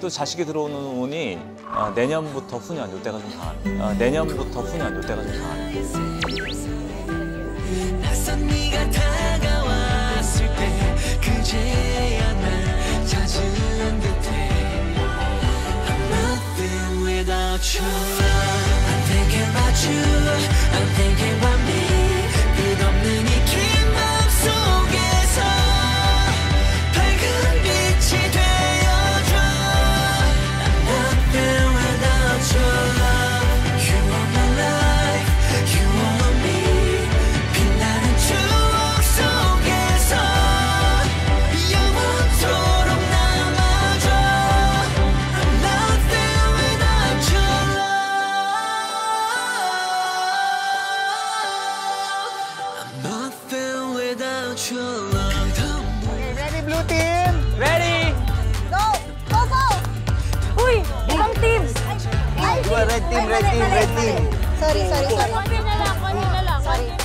또 자식이 들어오는 운이 내년부터 후년 이때가 좀 강합니다. 내년부터 후년 이때가 좀 강합니다. 낯선 네가 다가왔을 때 그제야 날 찾은 듯해 I'm nothing without you I'm thinking about you I'm thinking about me 끝없는 이 긴 맘 속에서 밝은 빛이 되어줘 I'm nothing without your love You are my life You are me 빛나는 추억 속에서 영원토록 남아줘 I'm nothing without your love I'm nothing without your love Ready, blue team? Ready? Go! Go, go! Uy! Ibang team! Red team, red team, red team. Sorry. Konti na lang. Sorry.